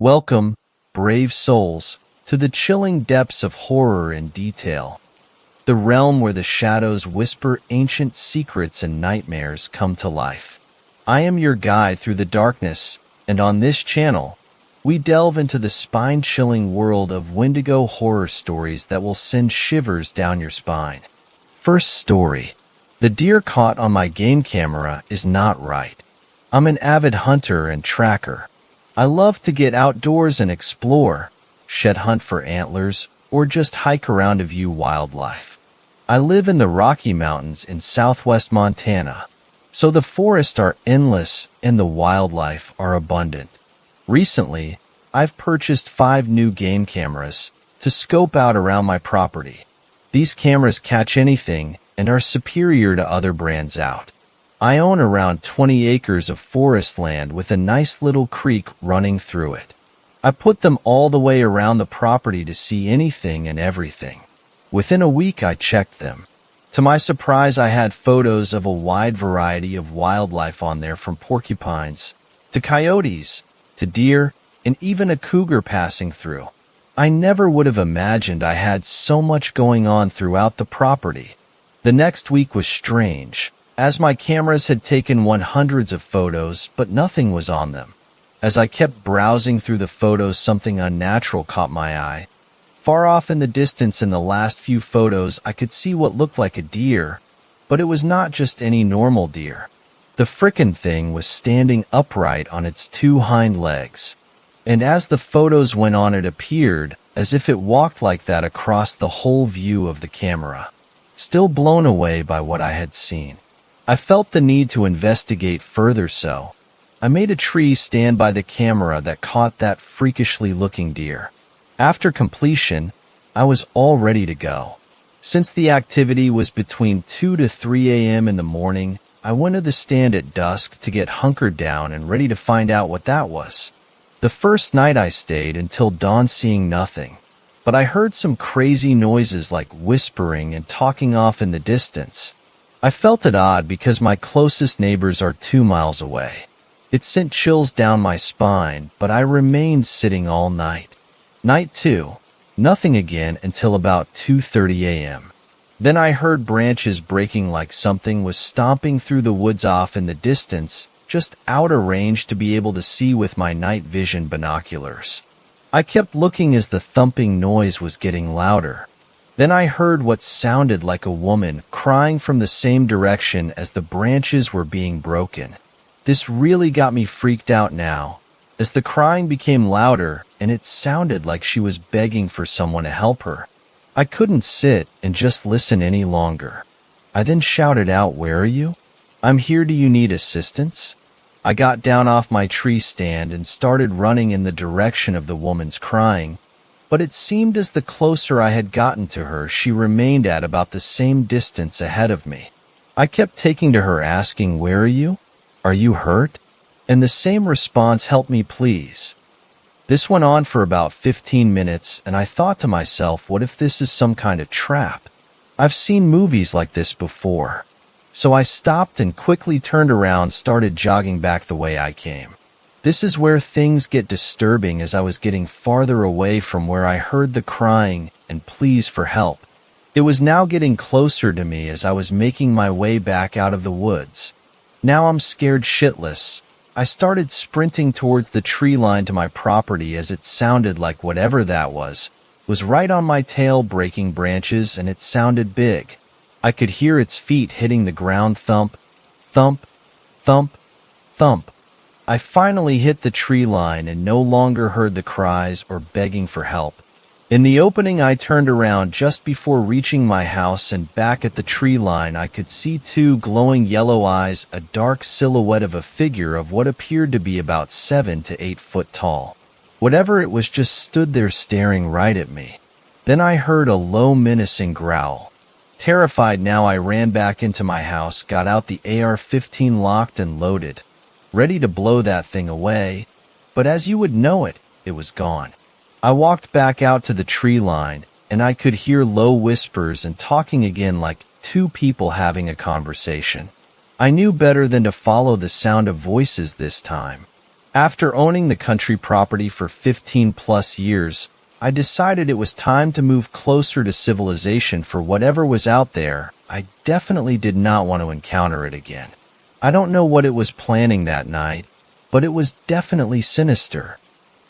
Welcome, brave souls, to the chilling depths of horror and detail, the realm where the shadows whisper ancient secrets and nightmares come to life. I am your guide through the darkness, and on this channel, we delve into the spine-chilling world of Wendigo horror stories that will send shivers down your spine. First story. The deer caught on my game camera is not right. I'm an avid hunter and tracker. I love to get outdoors and explore, shed hunt for antlers, or just hike around to view wildlife. I live in the Rocky Mountains in southwest Montana, so the forests are endless and the wildlife are abundant. Recently, I've purchased 5 new game cameras to scope out around my property. These cameras catch anything and are superior to other brands out. I own around 20 acres of forest land with a nice little creek running through it. I put them all the way around the property to see anything and everything. Within a week, I checked them. To my surprise, I had photos of a wide variety of wildlife on there, from porcupines to coyotes to deer and even a cougar passing through. I never would have imagined I had so much going on throughout the property. The next week was strange, as my cameras had taken hundreds of photos, but nothing was on them. As I kept browsing through the photos, something unnatural caught my eye. Far off in the distance in the last few photos, I could see what looked like a deer, but it was not just any normal deer. The frickin' thing was standing upright on its 2 hind legs. And as the photos went on, it appeared as if it walked like that across the whole view of the camera. Still blown away by what I had seen, I felt the need to investigate further, so I made a tree stand by the camera that caught that freakishly looking deer. After completion, I was all ready to go. Since the activity was between 2 to 3 a.m. in the morning, I went to the stand at dusk to get hunkered down and ready to find out what that was. The first night I stayed until dawn, seeing nothing, but I heard some crazy noises like whispering and talking off in the distance. I felt it odd because my closest neighbors are 2 miles away. It sent chills down my spine, but I remained sitting all night. Night 2, nothing again until about 2:30 a.m. Then I heard branches breaking, like something was stomping through the woods off in the distance, just out of range to be able to see with my night vision binoculars. I kept looking as the thumping noise was getting louder. Then I heard what sounded like a woman crying from the same direction as the branches were being broken. This really got me freaked out now, as the crying became louder and it sounded like she was begging for someone to help her. I couldn't sit and just listen any longer. I then shouted out, "Where are you? I'm here. Do you need assistance?" I got down off my tree stand and started running in the direction of the woman's crying, but it seemed as the closer I had gotten to her, she remained at about the same distance ahead of me. I kept taking to her, asking, "Where are you? Are you hurt?" And the same response, "Help me, please." This went on for about 15 minutes, and I thought to myself, what if this is some kind of trap? I've seen movies like this before. So I stopped and quickly turned around, started jogging back the way I came. This is where things get disturbing, as I was getting farther away from where I heard the crying and pleas for help. It was now getting closer to me as I was making my way back out of the woods. Now I'm scared shitless. I started sprinting towards the tree line to my property, as it sounded like whatever that was right on my tail, breaking branches, and it sounded big. I could hear its feet hitting the ground, thump, thump, thump, thump. I finally hit the tree line and no longer heard the cries or begging for help. In the opening, I turned around just before reaching my house, and back at the tree line I could see 2 glowing yellow eyes, a dark silhouette of a figure of what appeared to be about 7 to 8 foot tall. Whatever it was just stood there staring right at me. Then I heard a low, menacing growl. Terrified now, I ran back into my house, got out the AR-15, locked and loaded, ready to blow that thing away, but as you would know it, it was gone. I walked back out to the tree line, and I could hear low whispers and talking again, like 2 people having a conversation. I knew better than to follow the sound of voices this time. After owning the country property for 15 plus years, I decided it was time to move closer to civilization for whatever was out there. I definitely did not want to encounter it again. I don't know what it was planning that night, but it was definitely sinister.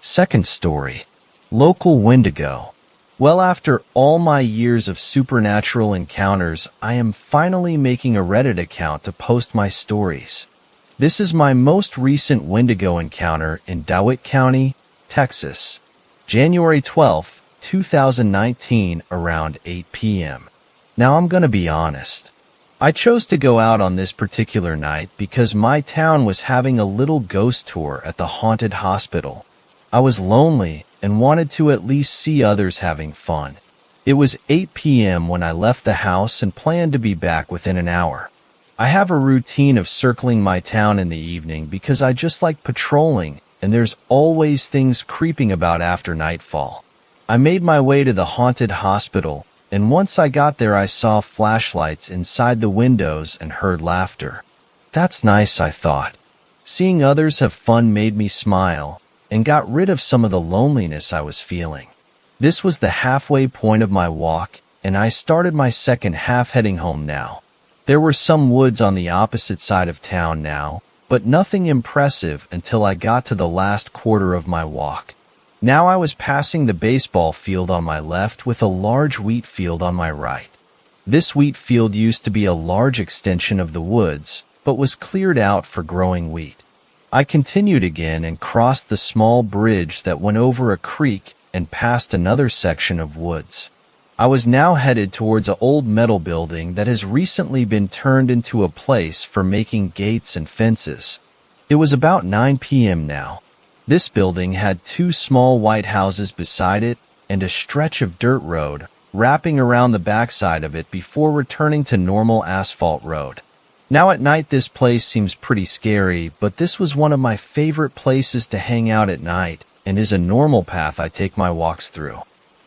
Second story. Local Wendigo. Well, after all my years of supernatural encounters, I am finally making a Reddit account to post my stories. This is my most recent Wendigo encounter in DeWitt County, Texas, January 12, 2019, around 8 p.m. Now I'm gonna be honest. I chose to go out on this particular night because my town was having a little ghost tour at the haunted hospital. I was lonely and wanted to at least see others having fun. It was 8 p.m. when I left the house and planned to be back within an hour. I have a routine of circling my town in the evening because I just like patrolling, and there's always things creeping about after nightfall. I made my way to the haunted hospital, and once I got there I saw flashlights inside the windows and heard laughter. That's nice, I thought. Seeing others have fun made me smile, and got rid of some of the loneliness I was feeling. This was the halfway point of my walk, and I started my second half heading home now. There were some woods on the opposite side of town now, but nothing impressive until I got to the last quarter of my walk. Now I was passing the baseball field on my left with a large wheat field on my right. This wheat field used to be a large extension of the woods, but was cleared out for growing wheat. I continued again and crossed the small bridge that went over a creek and past another section of woods. I was now headed towards an old metal building that has recently been turned into a place for making gates and fences. It was about 9 p.m. now. This building had two small white houses beside it and a stretch of dirt road wrapping around the backside of it before returning to normal asphalt road. Now at night this place seems pretty scary, but this was one of my favorite places to hang out at night and is a normal path I take my walks through.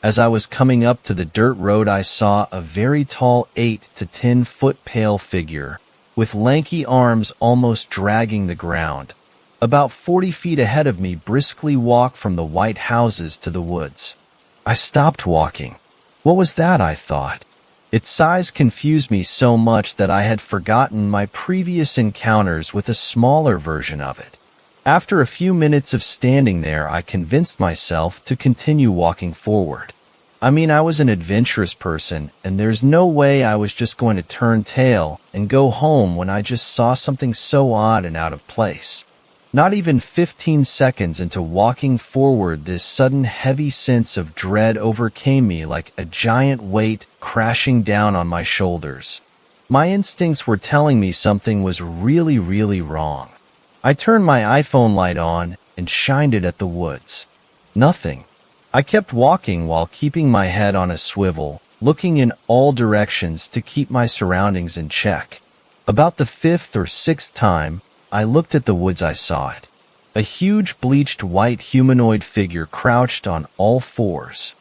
As I was coming up to the dirt road, I saw a very tall 8 to 10 foot pale figure with lanky arms almost dragging the ground. About 40 feet ahead of me briskly walk from the white houses to the woods. I stopped walking. What was that, I thought. Its size confused me so much that I had forgotten my previous encounters with a smaller version of it. After a few minutes of standing there, I convinced myself to continue walking forward. I mean, I was an adventurous person, and there's no way I was just going to turn tail and go home when I just saw something so odd and out of place. Not even 15 seconds into walking forward, this sudden heavy sense of dread overcame me like a giant weight crashing down on my shoulders. My instincts were telling me something was really, really wrong. I turned my iPhone light on and shined it at the woods. Nothing. I kept walking while keeping my head on a swivel, looking in all directions to keep my surroundings in check. About the 5th or 6th time I looked at the woods, I saw it. A huge bleached white humanoid figure crouched on all fours.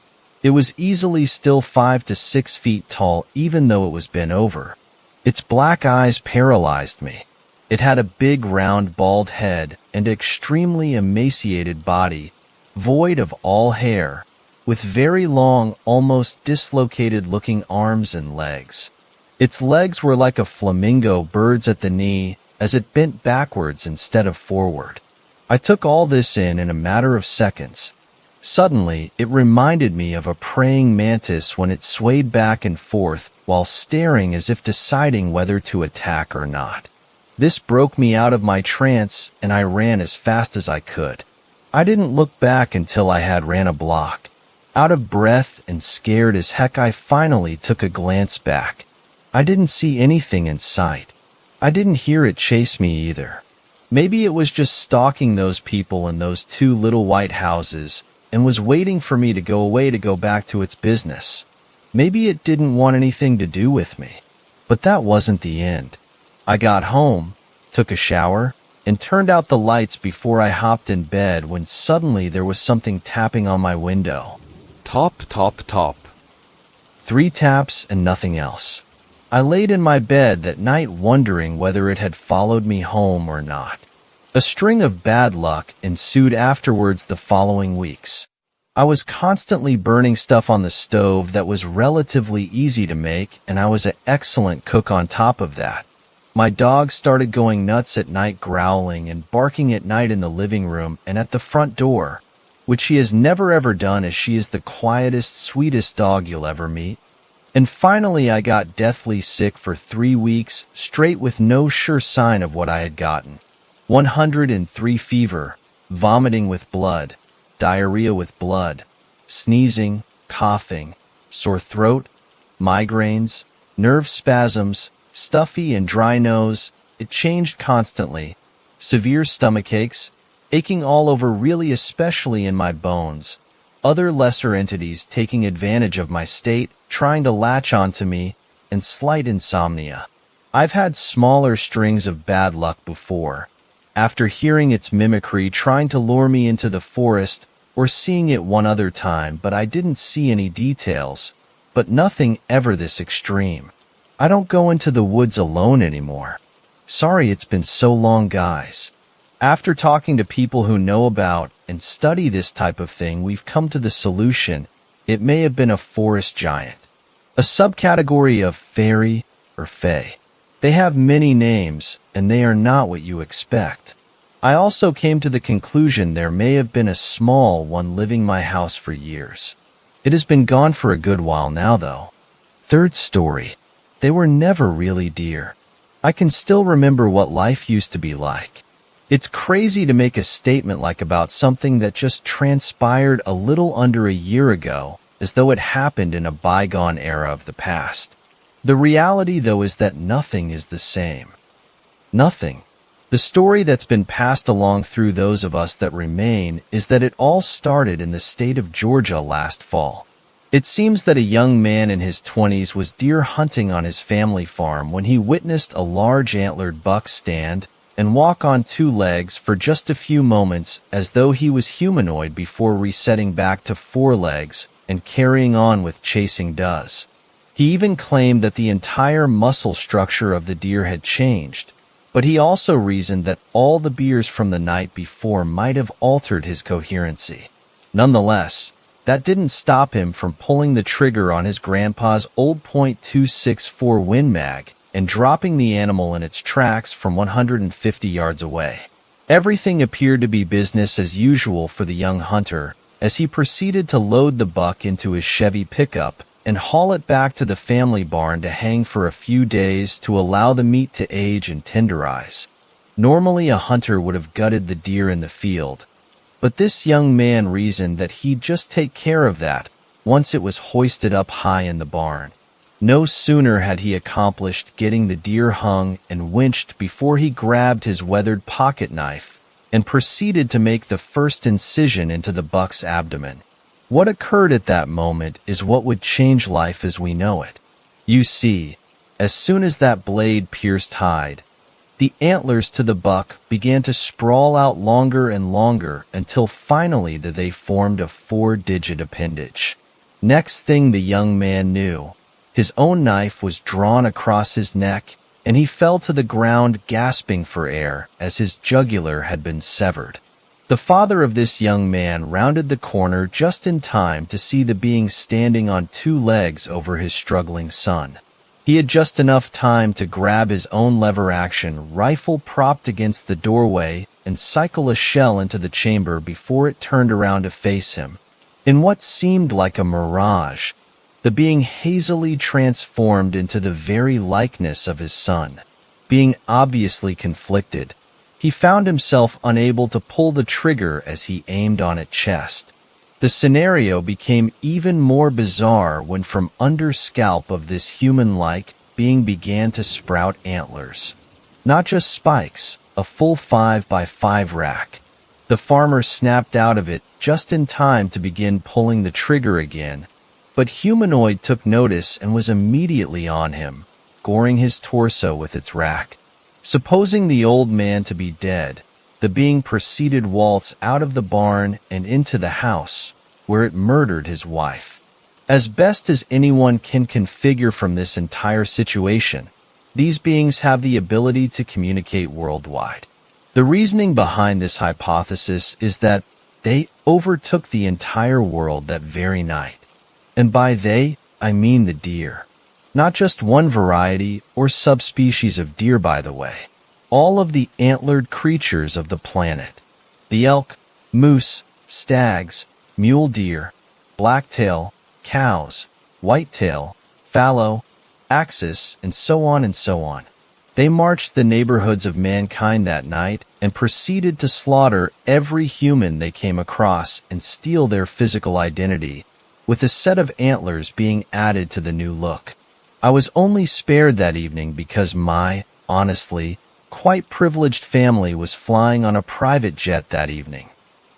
It was easily still 5 to 6 feet tall even though it was bent over. Its black eyes paralyzed me. It had a big round bald head and extremely emaciated body, void of all hair, with very long, almost dislocated-looking arms and legs. Its legs were like a flamingo bird's at the knee as it bent backwards instead of forward. I took all this in a matter of seconds. Suddenly, it reminded me of a praying mantis when it swayed back and forth while staring as if deciding whether to attack or not. This broke me out of my trance, and I ran as fast as I could. I didn't look back until I had ran a block. Out of breath and scared as heck, I finally took a glance back. I didn't see anything in sight. I didn't hear it chase me either. Maybe it was just stalking those people in those two little white houses and was waiting for me to go away to go back to its business. Maybe it didn't want anything to do with me. But that wasn't the end. I got home, took a shower, and turned out the lights before I hopped in bed when suddenly there was something tapping on my window. Top, top, top. 3 taps and nothing else. I laid in my bed that night wondering whether it had followed me home or not. A string of bad luck ensued afterwards the following weeks. I was constantly burning stuff on the stove that was relatively easy to make, and I was an excellent cook on top of that. My dog started going nuts at night, growling and barking at night in the living room and at the front door, which she has never ever done, as she is the quietest, sweetest dog you'll ever meet. And finally I got deathly sick for 3 weeks straight with no sure sign of what I had gotten. 103 fever, vomiting with blood, diarrhea with blood, sneezing, coughing, sore throat, migraines, nerve spasms, stuffy and dry nose. It changed constantly. Severe stomach aches, aching all over, really especially in my bones. Other lesser entities taking advantage of my state, trying to latch onto me, and slight insomnia. I've had smaller strings of bad luck before. After hearing its mimicry trying to lure me into the forest, or seeing it one other time, but I didn't see any details. But nothing ever this extreme. I don't go into the woods alone anymore. Sorry it's been so long, guys. After talking to people who know about and study this type of thing, we've come to the solution. It may have been a forest giant, a subcategory of fairy or fae. They have many names, and they are not what you expect. I also came to the conclusion there may have been a small one living my house for years. It has been gone for a good while now, though. Third story. They were never really deer. I can still remember what life used to be like. It's crazy to make a statement like about something that just transpired a little under a year ago, as though it happened in a bygone era of the past. The reality, though, is that nothing is the same. Nothing. The story that's been passed along through those of us that remain is that it all started in the state of Georgia last fall. It seems that a young man in his 20s was deer hunting on his family farm when he witnessed a large antlered buck stand and walk on 2 legs for just a few moments, as though he was humanoid, before resetting back to 4 legs and carrying on with chasing does. He even claimed that the entire muscle structure of the deer had changed, but he also reasoned that all the beers from the night before might have altered his coherency. Nonetheless, that didn't stop him from pulling the trigger on his grandpa's old .264 Win Mag and dropping the animal in its tracks from 150 yards away. Everything appeared to be business as usual for the young hunter as he proceeded to load the buck into his Chevy pickup and haul it back to the family barn to hang for a few days to allow the meat to age and tenderize. Normally a hunter would have gutted the deer in the field, but this young man reasoned that he'd just take care of that once it was hoisted up high in the barn. No sooner had he accomplished getting the deer hung and winched before he grabbed his weathered pocket knife and proceeded to make the first incision into the buck's abdomen. What occurred at that moment is what would change life as we know it. You see, as soon as that blade pierced hide, the antlers to the buck began to sprawl out longer and longer until finally they formed a 4-digit appendage. Next thing the young man knew, his own knife was drawn across his neck, and he fell to the ground gasping for air as his jugular had been severed. The father of this young man rounded the corner just in time to see the being standing on 2 legs over his struggling son. He had just enough time to grab his own lever-action rifle propped against the doorway and cycle a shell into the chamber before it turned around to face him. In what seemed like a mirage, the being hazily transformed into the very likeness of his son. Being obviously conflicted, he found himself unable to pull the trigger as he aimed on its chest. The scenario became even more bizarre when from under scalp of this human-like being began to sprout antlers. Not just spikes, a full 5x5 rack. The farmer snapped out of it just in time to begin pulling the trigger again, but Humanoid took notice and was immediately on him, goring his torso with its rack. Supposing the old man to be dead, the being proceeded waltz out of the barn and into the house, where it murdered his wife. As best as anyone can configure from this entire situation, these beings have the ability to communicate worldwide. The reasoning behind this hypothesis is that they overtook the entire world that very night. And by they, I mean the deer. Not just one variety or subspecies of deer, by the way. All of the antlered creatures of the planet. The elk, moose, stags, mule deer, blacktail, cows, whitetail, fallow, axis, and so on and so on. They marched the neighborhoods of mankind that night and proceeded to slaughter every human they came across and steal their physical identity, with a set of antlers being added to the new look. I was only spared that evening because my, honestly, quite privileged family was flying on a private jet that evening.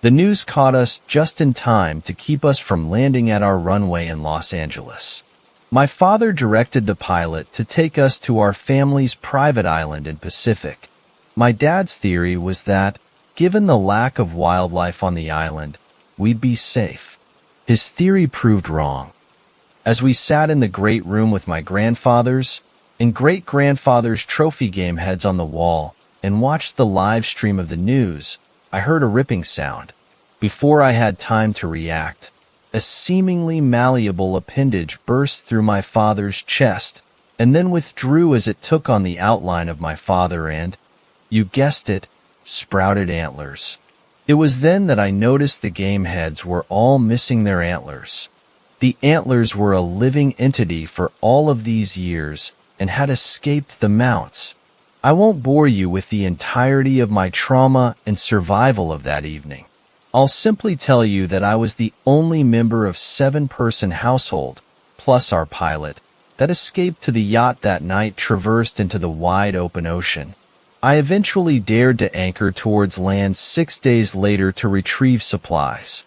The news caught us just in time to keep us from landing at our runway in Los Angeles. My father directed the pilot to take us to our family's private island in Pacific. My dad's theory was that, given the lack of wildlife on the island, we'd be safe. His theory proved wrong. As we sat in the great room with my grandfathers and great-grandfather's trophy game heads on the wall and watched the live stream of the news, I heard a ripping sound. Before I had time to react, a seemingly malleable appendage burst through my father's chest and then withdrew as it took on the outline of my father and, you guessed it, sprouted antlers. It was then that I noticed the game heads were all missing their antlers. The antlers were a living entity for all of these years and had escaped the mounts. I won't bore you with the entirety of my trauma and survival of that evening. I'll simply tell you that I was the only member of 7-person household, plus our pilot, that escaped to the yacht that night traversed into the wide open ocean. I eventually dared to anchor towards land 6 days later to retrieve supplies.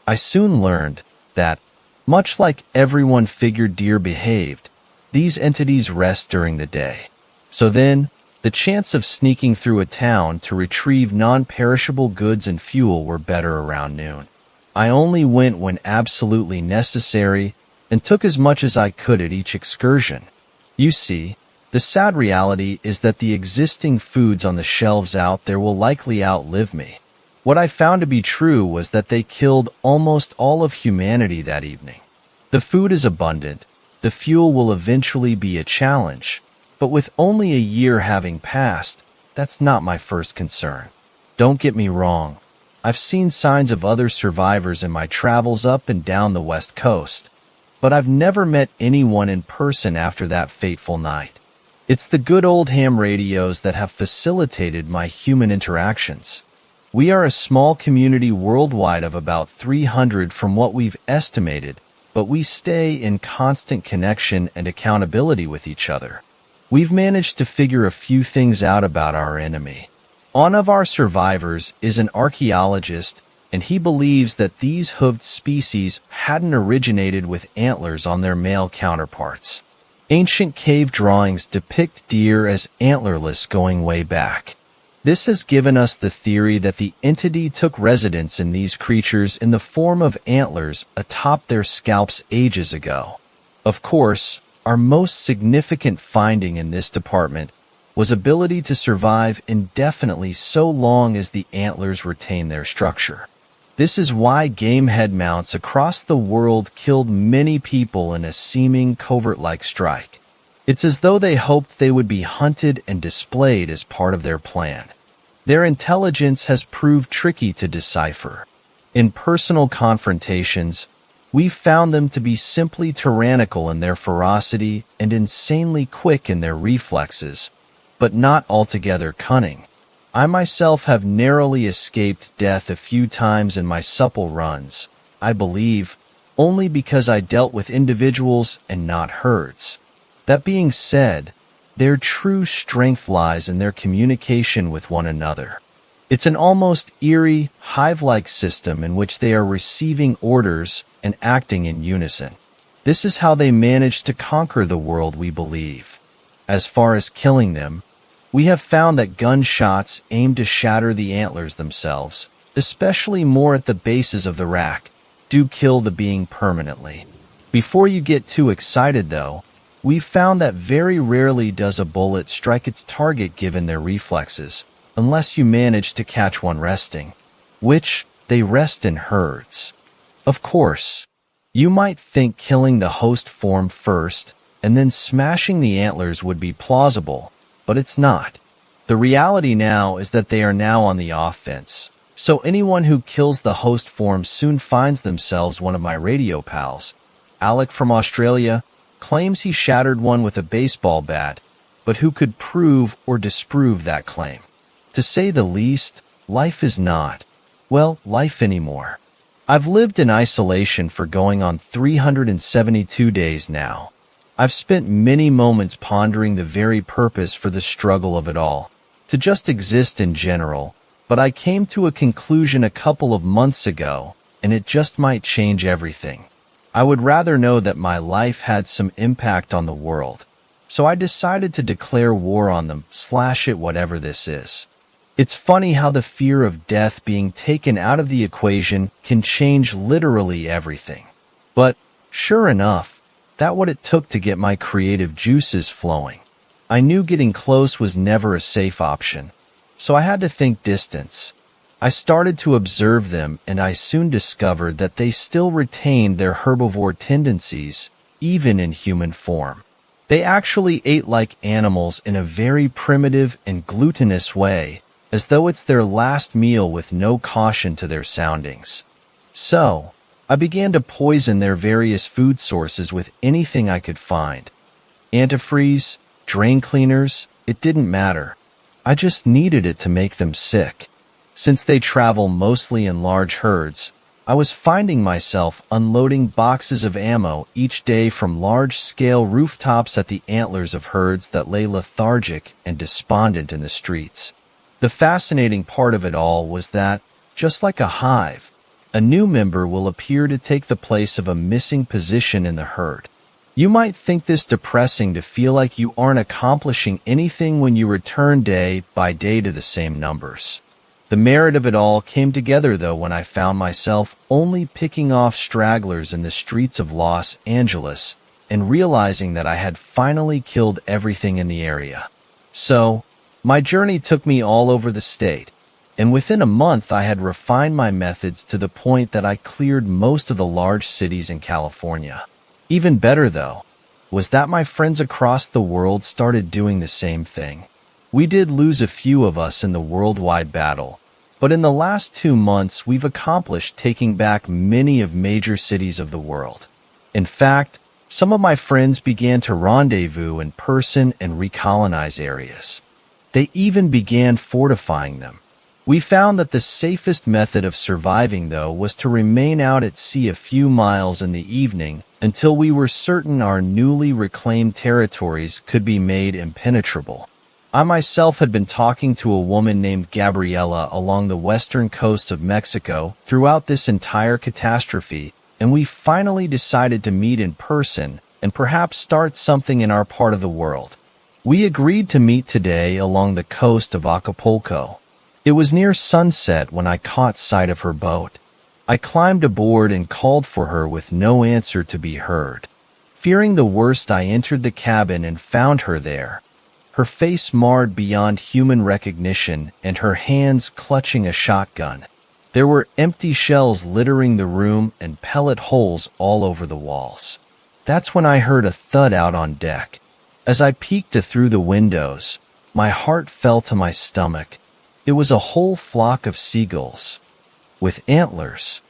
I soon learned that, much like everyone figured deer behaved, these entities rest during the day. So then, the chance of sneaking through a town to retrieve non-perishable goods and fuel were better around noon. I only went when absolutely necessary and took as much as I could at each excursion. You see, the sad reality is that the existing foods on the shelves out there will likely outlive me. What I found to be true was that they killed almost all of humanity that evening. The food is abundant, the fuel will eventually be a challenge, but with only a year having passed, that's not my first concern. Don't get me wrong, I've seen signs of other survivors in my travels up and down the West Coast, but I've never met anyone in person after that fateful night. It's the good old ham radios that have facilitated my human interactions. We are a small community worldwide of about 300 from what we've estimated, but we stay in constant connection and accountability with each other. We've managed to figure a few things out about our enemy. One of our survivors is an archaeologist, and he believes that these hoofed species hadn't originated with antlers on their male counterparts. Ancient cave drawings depict deer as antlerless going way back. This has given us the theory that the entity took residence in these creatures in the form of antlers atop their scalps ages ago. Of course, our most significant finding in this department was ability to survive indefinitely so long as the antlers retain their structure. This is why game head mounts across the world killed many people in a seeming covert-like strike. It's as though they hoped they would be hunted and displayed as part of their plan. Their intelligence has proved tricky to decipher. In personal confrontations, we've found them to be simply tyrannical in their ferocity and insanely quick in their reflexes, but not altogether cunning. I myself have narrowly escaped death a few times in my supple runs, I believe, only because I dealt with individuals and not herds. That being said, their true strength lies in their communication with one another. It's an almost eerie, hive-like system in which they are receiving orders and acting in unison. This is how they manage to conquer the world, we believe. As far as killing them, we have found that gunshots aim to shatter the antlers themselves, especially more at the bases of the rack, do kill the being permanently. Before you get too excited though, we've found that very rarely does a bullet strike its target given their reflexes, unless you manage to catch one resting, which they rest in herds. Of course, you might think killing the host form first and then smashing the antlers would be plausible, but it's not. The reality now is that they are now on the offense, so anyone who kills the host form soon finds themselves one of my radio pals. Alec from Australia claims he shattered one with a baseball bat, but who could prove or disprove that claim? To say the least, life is not, well, life anymore. I've lived in isolation for going on 372 days now. I've spent many moments pondering the very purpose for the struggle of it all, to just exist in general, but I came to a conclusion a couple of months ago, and it just might change everything. I would rather know that my life had some impact on the world, so I decided to declare war on them, / it, whatever this is. It's funny how the fear of death being taken out of the equation can change literally everything. But, sure enough, that's what it took to get my creative juices flowing. I knew getting close was never a safe option, so I had to think distance. I started to observe them, and I soon discovered that they still retained their herbivore tendencies, even in human form. They actually ate like animals in a very primitive and glutinous way, as though it's their last meal with no caution to their soundings. So, I began to poison their various food sources with anything I could find. Antifreeze, drain cleaners, it didn't matter. I just needed it to make them sick. Since they travel mostly in large herds, I was finding myself unloading boxes of ammo each day from large-scale rooftops at the antlers of herds that lay lethargic and despondent in the streets. The fascinating part of it all was that, just like a hive, a new member will appear to take the place of a missing position in the herd. You might think this depressing to feel like you aren't accomplishing anything when you return day by day to the same numbers. The merit of it all came together, though, when I found myself only picking off stragglers in the streets of Los Angeles and realizing that I had finally killed everything in the area. So, my journey took me all over the state, and within a month I had refined my methods to the point that I cleared most of the large cities in California. Even better, though, was that my friends across the world started doing the same thing. We did lose a few of us in the worldwide battle, but in the last 2 months we've accomplished taking back many of major cities of the world. In fact, some of my friends began to rendezvous in person and recolonize areas. They even began fortifying them. We found that the safest method of surviving, though, was to remain out at sea a few miles in the evening until we were certain our newly reclaimed territories could be made impenetrable. I myself had been talking to a woman named Gabriela along the western coast of Mexico throughout this entire catastrophe, and we finally decided to meet in person and perhaps start something in our part of the world. We agreed to meet today along the coast of Acapulco. It was near sunset when I caught sight of her boat. I climbed aboard and called for her with no answer to be heard. Fearing the worst, I entered the cabin and found her there, her face marred beyond human recognition and her hands clutching a shotgun. There were empty shells littering the room and pellet holes all over the walls. That's when I heard a thud out on deck. As I peeked through the windows, my heart fell to my stomach. It was a whole flock of seagulls with antlers.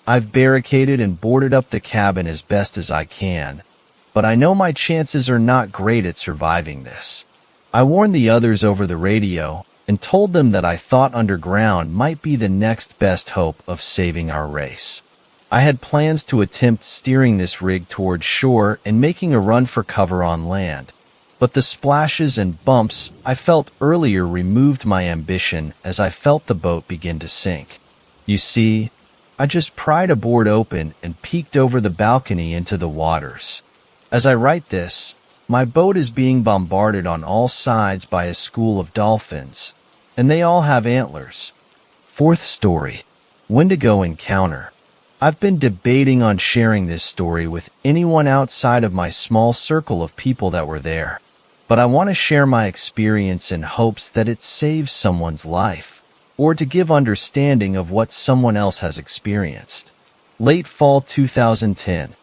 I've barricaded and boarded up the cabin as best as I can, but I know my chances are not great at surviving this. I warned the others over the radio and told them that I thought underground might be the next best hope of saving our race. I had plans to attempt steering this rig towards shore and making a run for cover on land, but the splashes and bumps I felt earlier removed my ambition as I felt the boat begin to sink. You see, I just pried a board open and peeked over the balcony into the waters. As I write this, my boat is being bombarded on all sides by a school of dolphins, and they all have antlers. Fourth story, Wendigo encounter. I've been debating on sharing this story with anyone outside of my small circle of people that were there. but I want to share my experience in hopes that it saves someone's life, or to give understanding of what someone else has experienced. Late fall 2010.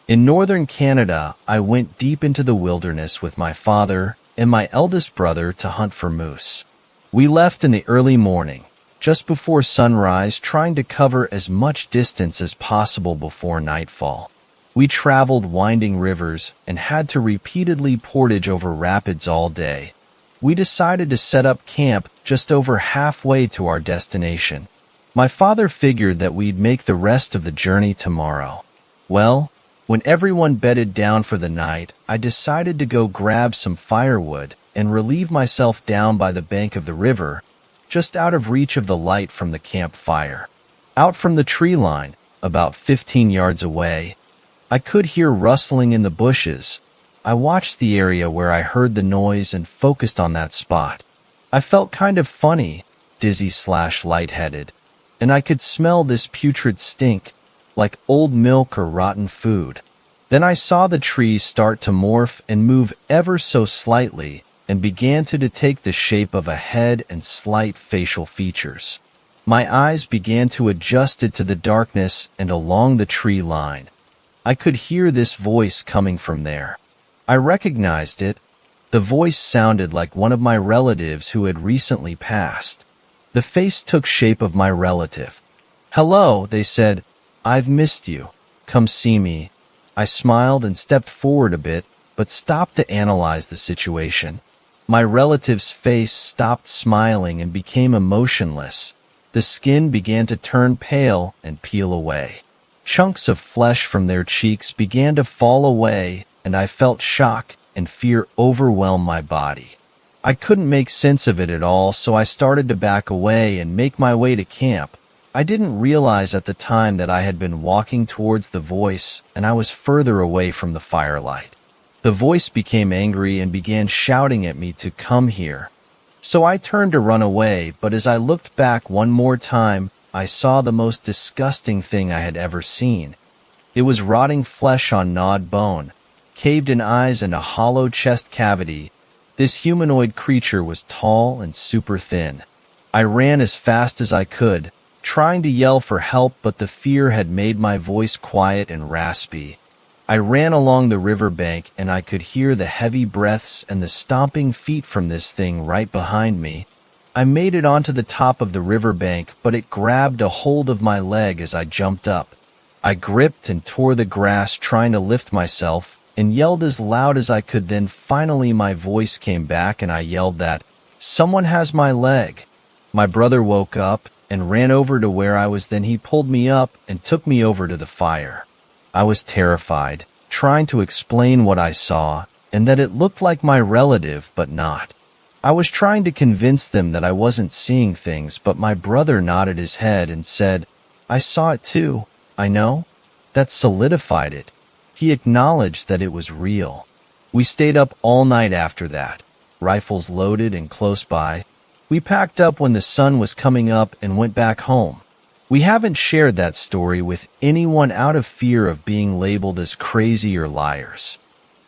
In northern Canada, I went deep into the wilderness with my father and my eldest brother to hunt for moose. We left in the early morning, just before sunrise, trying to cover as much distance as possible before nightfall. We traveled winding rivers and had to repeatedly portage over rapids all day. We decided to set up camp just over halfway to our destination. My father figured that we'd make the rest of the journey tomorrow. Well, when everyone bedded down for the night, I decided to go grab some firewood and relieve myself down by the bank of the river, just out of reach of the light from the campfire. Out from the tree line, about 15 yards away, I could hear rustling in the bushes. I watched the area where I heard the noise and focused on that spot. I felt kind of funny, dizzy/lightheaded, and I could smell this putrid stink, like old milk or rotten food. Then I saw the trees start to morph and move ever so slightly and began to take the shape of a head and slight facial features. My eyes began to adjust to the darkness and along the tree line. I could hear this voice coming from there. I recognized it. The voice sounded like one of my relatives who had recently passed. The face took shape of my relative. "Hello," they said. "I've missed you. Come see me." I smiled and stepped forward a bit, but stopped to analyze the situation. My relative's face stopped smiling and became emotionless. The skin began to turn pale and peel away. Chunks of flesh from their cheeks began to fall away, and I felt shock and fear overwhelm my body. I couldn't make sense of it at all, so I started to back away and make my way to camp. I didn't realize at the time that I had been walking towards the voice and I was further away from the firelight. The voice became angry and began shouting at me to come here. So I turned to run away, but as I looked back one more time, I saw the most disgusting thing I had ever seen. It was rotting flesh on gnawed bone, caved-in eyes and a hollow chest cavity. This humanoid creature was tall and super thin. I ran as fast as I could, trying to yell for help, but the fear had made my voice quiet and raspy. I ran along the riverbank and I could hear the heavy breaths and the stomping feet from this thing right behind me. I made it onto the top of the riverbank, but it grabbed a hold of my leg as I jumped up. I gripped and tore the grass trying to lift myself and yelled as loud as I could. Then finally my voice came back and I yelled that, "Someone has my leg." My brother woke up and ran over to where I was. Then he pulled me up and took me over to the fire. I was terrified, trying to explain what I saw and that it looked like my relative but not. I was trying to convince them that I wasn't seeing things, but my brother nodded his head and said, "I saw it too. I know." That solidified it. He acknowledged that it was real. We stayed up all night after that, rifles loaded and close by. We packed up when the sun was coming up and went back home. We haven't shared that story with anyone out of fear of being labeled as crazy or liars.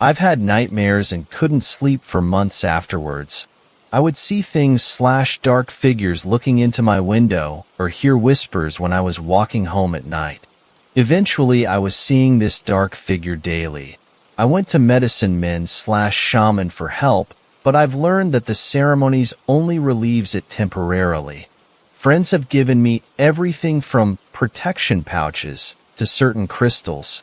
I've had nightmares and couldn't sleep for months afterwards. I would see things/dark figures looking into my window or hear whispers when I was walking home at night. Eventually, I was seeing this dark figure daily. I went to medicine men/shaman for help, but I've learned that the ceremonies only relieves it temporarily. Friends have given me everything from protection pouches to certain crystals.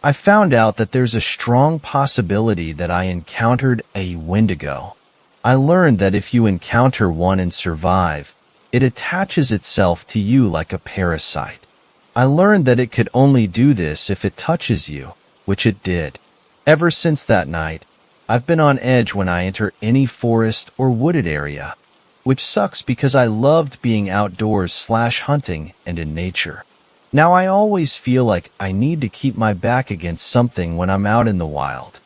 I found out that there's a strong possibility that I encountered a wendigo. I learned that if you encounter one and survive, it attaches itself to you like a parasite. I learned that it could only do this if it touches you, which it did. Ever since that night, I've been on edge when I enter any forest or wooded area, which sucks because I loved being outdoors/hunting and in nature. Now I always feel like I need to keep my back against something when I'm out in the wild.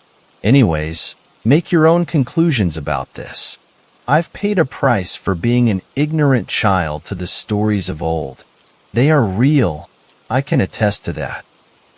Anyways, make your own conclusions about this. I've paid a price for being an ignorant child to the stories of old. They are real. I can attest to that.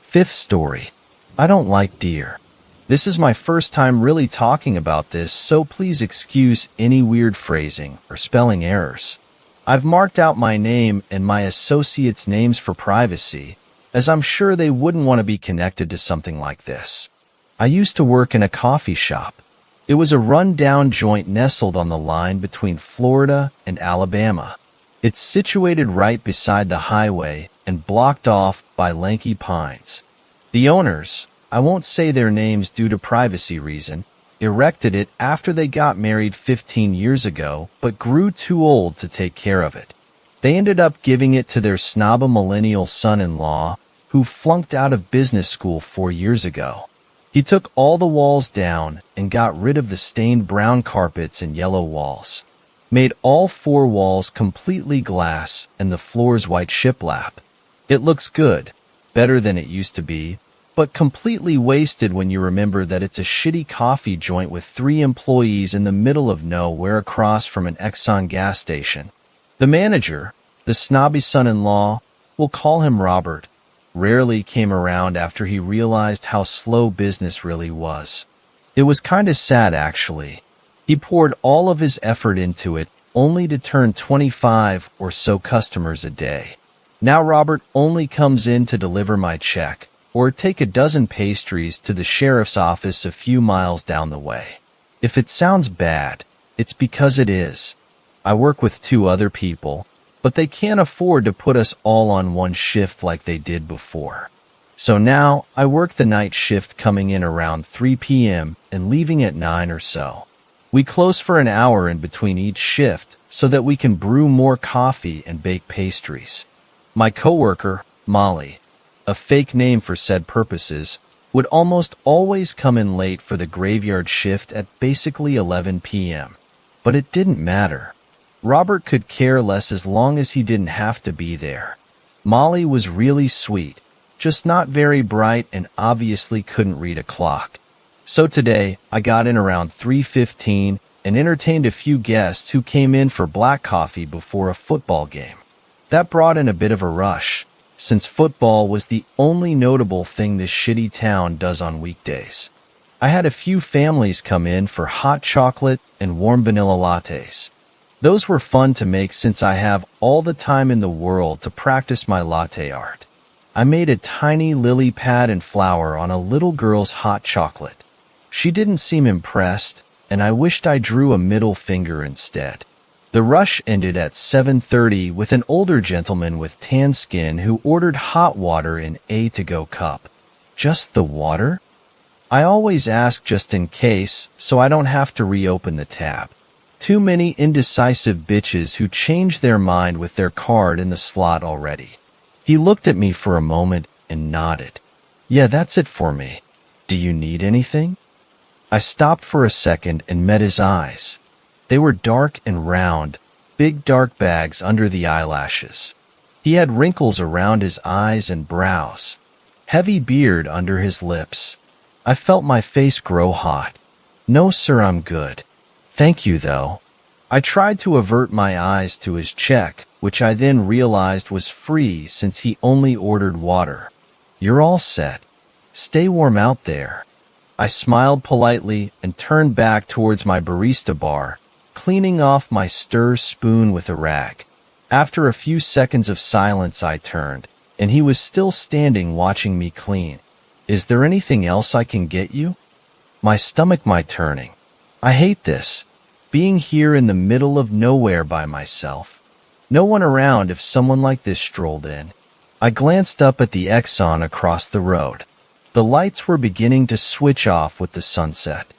Fifth story. I don't like deer. This is my first time really talking about this, so please excuse any weird phrasing or spelling errors. I've marked out my name and my associates' names for privacy, as I'm sure they wouldn't want to be connected to something like this. I used to work in a coffee shop. It was a run-down joint nestled on the line between Florida and Alabama. It's situated right beside the highway and blocked off by lanky pines. The owners, I won't say their names due to privacy reason, erected it after they got married 15 years ago but grew too old to take care of it. They ended up giving it to their snobba millennial son-in-law who flunked out of business school 4 years ago. He took all the walls down and got rid of the stained brown carpets and yellow walls. Made all 4 walls completely glass and the floors white shiplap. It looks good, better than it used to be, but completely wasted when you remember that it's a shitty coffee joint with 3 employees in the middle of nowhere across from an Exxon gas station. The manager, the snobby son-in-law, we'll call him Robert, rarely came around after he realized how slow business really was. It was kinda sad, actually. He poured all of his effort into it, only to turn 25 or so customers a day. Now Robert only comes in to deliver my check, or take a dozen pastries to the sheriff's office a few miles down the way. If it sounds bad, it's because it is. I work with 2 other people, but they can't afford to put us all on one shift like they did before. So now I work the night shift, coming in around 3 p.m. and leaving at 9 or so. We close for an hour in between each shift so that we can brew more coffee and bake pastries. My coworker, Molly, a fake name for said purposes, would almost always come in late for the graveyard shift at basically 11 p.m. But it didn't matter. Robert could care less as long as he didn't have to be there. Molly was really sweet, just not very bright and obviously couldn't read a clock. So today, I got in around 3:15 and entertained a few guests who came in for black coffee before a football game. That brought in a bit of a rush, since football was the only notable thing this shitty town does on weekdays. I had a few families come in for hot chocolate and warm vanilla lattes. Those were fun to make since I have all the time in the world to practice my latte art. I made a tiny lily pad and flower on a little girl's hot chocolate. She didn't seem impressed, and I wished I drew a middle finger instead. The rush ended at 7:30 with an older gentleman with tan skin who ordered hot water in a to-go cup. Just the water? I always ask just in case, so I don't have to reopen the tab. Too many indecisive bitches who change their mind with their card in the slot already. He looked at me for a moment and nodded. Yeah, that's it for me. Do you need anything? I stopped for a second and met his eyes. They were dark and round, big dark bags under the eyelashes. He had wrinkles around his eyes and brows, heavy beard under his lips. I felt my face grow hot. No, sir, I'm good. Thank you, though. I tried to avert my eyes to his check, which I then realized was free since he only ordered water. You're all set. Stay warm out there. I smiled politely and turned back towards my barista bar, cleaning off my stir spoon with a rag. After a few seconds of silence, I turned, and he was still standing watching me clean. Is there anything else I can get you? My stomach might turning. I hate this, being here in the middle of nowhere by myself. No one around if someone like this strolled in. I glanced up at the Exxon across the road. The lights were beginning to switch off with the sunset.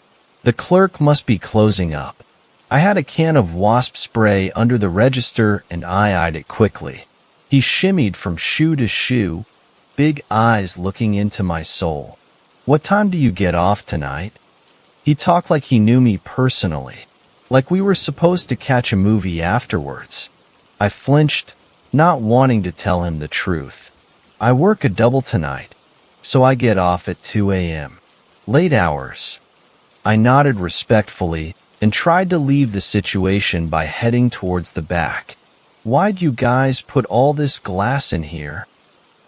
The clerk must be closing up. I had a can of wasp spray under the register and I eyed it quickly. He shimmied from shoe to shoe, big eyes looking into my soul. What time do you get off tonight? He talked like he knew me personally, like we were supposed to catch a movie afterwards. I flinched, not wanting to tell him the truth. I work a double tonight, so I get off at 2 a.m. Late hours. I nodded respectfully and tried to leave the situation by heading towards the back. Why'd you guys put all this glass in here?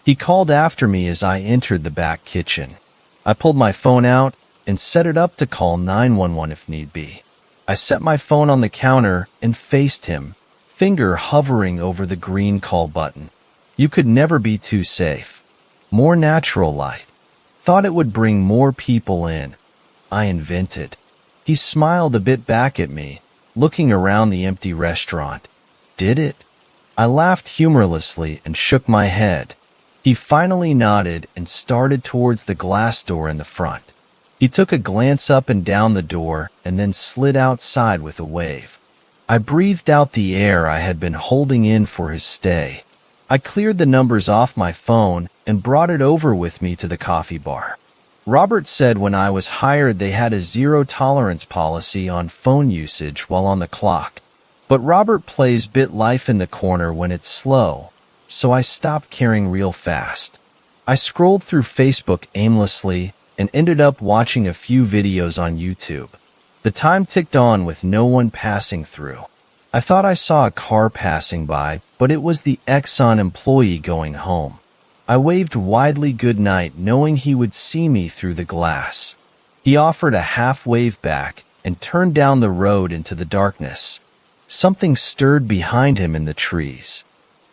He called after me as I entered the back kitchen. I pulled my phone out and set it up to call 911 if need be. I set my phone on the counter and faced him, finger hovering over the green call button. You could never be too safe. More natural light. Thought it would bring more people in. I invented. He smiled a bit back at me, looking around the empty restaurant. Did it? I laughed humorlessly and shook my head. He finally nodded and started towards the glass door in the front. He took a glance up and down the door and then slid outside with a wave. I breathed out the air I had been holding in for his stay. I cleared the numbers off my phone and brought it over with me to the coffee bar. Robert said when I was hired they had a zero-tolerance policy on phone usage while on the clock. But Robert plays bit life in the corner when it's slow, so I stopped caring real fast. I scrolled through Facebook aimlessly and ended up watching a few videos on YouTube. The time ticked on with no one passing through. I thought I saw a car passing by, but it was the Exxon employee going home. I waved widely goodnight, knowing he would see me through the glass. He offered a half wave back and turned down the road into the darkness. Something stirred behind him in the trees.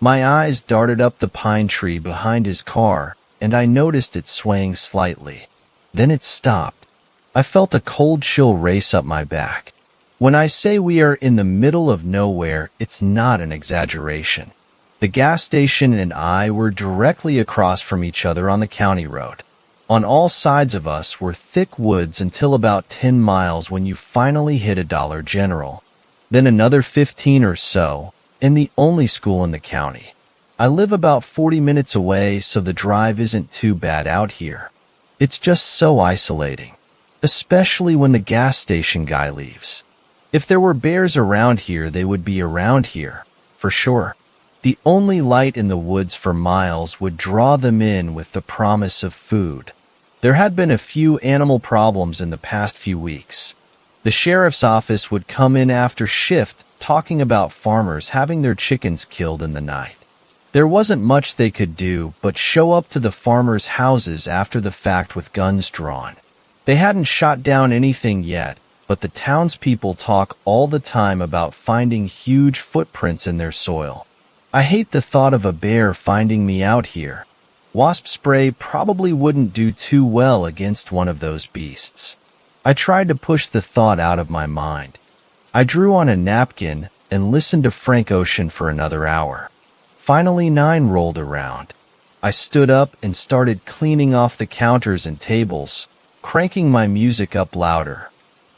My eyes darted up the pine tree behind his car, and I noticed it swaying slightly. Then it stopped. I felt a cold chill race up my back. When I say we are in the middle of nowhere, it's not an exaggeration. The gas station and I were directly across from each other on the county road. On all sides of us were thick woods until about 10 miles when you finally hit a Dollar General. Then another 15 or so, and the only school in the county. I live about 40 minutes away, so the drive isn't too bad out here. It's just so isolating, especially when the gas station guy leaves. If there were bears around here, they would be around here, for sure. The only light in the woods for miles would draw them in with the promise of food. There had been a few animal problems in the past few weeks. The sheriff's office would come in after shift talking about farmers having their chickens killed in the night. There wasn't much they could do but show up to the farmers' houses after the fact with guns drawn. They hadn't shot down anything yet, but the townspeople talk all the time about finding huge footprints in their soil. I hate the thought of a bear finding me out here. Wasp spray probably wouldn't do too well against one of those beasts. I tried to push the thought out of my mind. I drew on a napkin and listened to Frank Ocean for another hour. Finally 9 rolled around. I stood up and started cleaning off the counters and tables, cranking my music up louder.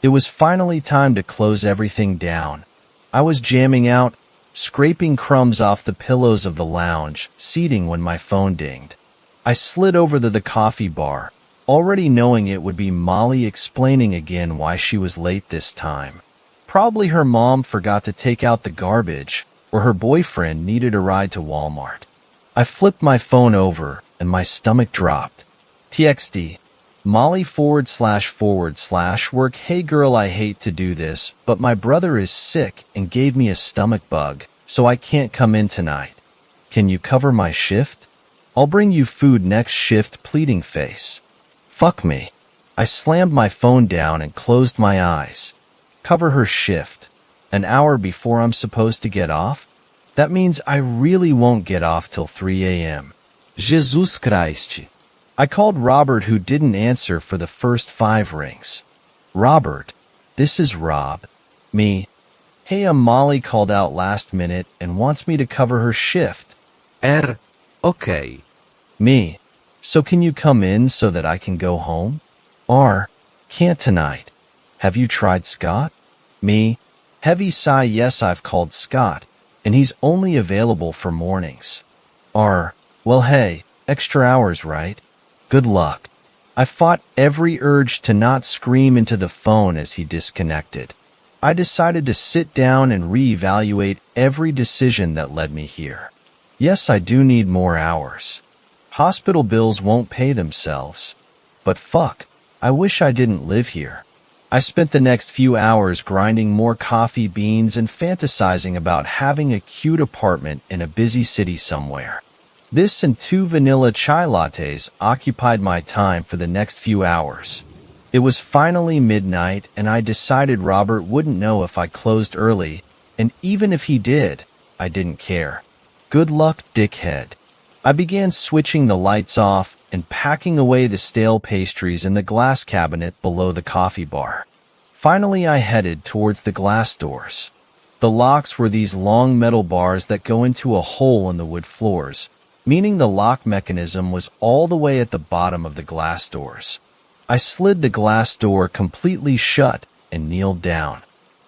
It was finally time to close everything down. I was jamming out, scraping crumbs off the pillows of the lounge seating when my phone dinged. I slid over to the coffee bar, already knowing it would be Molly explaining again why she was late this time. Probably her mom forgot to take out the garbage, or her boyfriend needed a ride to Walmart. I flipped my phone over, and my stomach dropped. TXT. Molly // work. Hey girl, I hate to do this, but my brother is sick and gave me a stomach bug, so I can't come in tonight. Can you cover my shift? I'll bring you food next shift. Pleading face. Fuck me. I slammed my phone down and closed my eyes. Cover her shift. An hour before I'm supposed to get off? That means I really won't get off till 3 a.m. Jesus Christ. I called Robert, who didn't answer for the first 5 rings. Robert, this is Rob. Me. Hey, Molly called out last minute and wants me to cover her shift. Okay. Me. So can you come in so that I can go home? Can't tonight. Have you tried Scott? Me. Heavy sigh. Yes, I've called Scott, and he's only available for mornings. Well hey, extra hours, right? Good luck. I fought every urge to not scream into the phone as he disconnected. I decided to sit down and reevaluate every decision that led me here. Yes, I do need more hours. Hospital bills won't pay themselves. But fuck, I wish I didn't live here. I spent the next few hours grinding more coffee beans and fantasizing about having a cute apartment in a busy city somewhere. This and 2 vanilla chai lattes occupied my time for the next few hours. It was finally midnight, and I decided Robert wouldn't know if I closed early, and even if he did, I didn't care. Good luck, dickhead. I began switching the lights off and packing away the stale pastries in the glass cabinet below the coffee bar. Finally, I headed towards the glass doors. The locks were these long metal bars that go into a hole in the wood floors, meaning the lock mechanism was all the way at the bottom of the glass doors. I slid the glass door completely shut and kneeled down.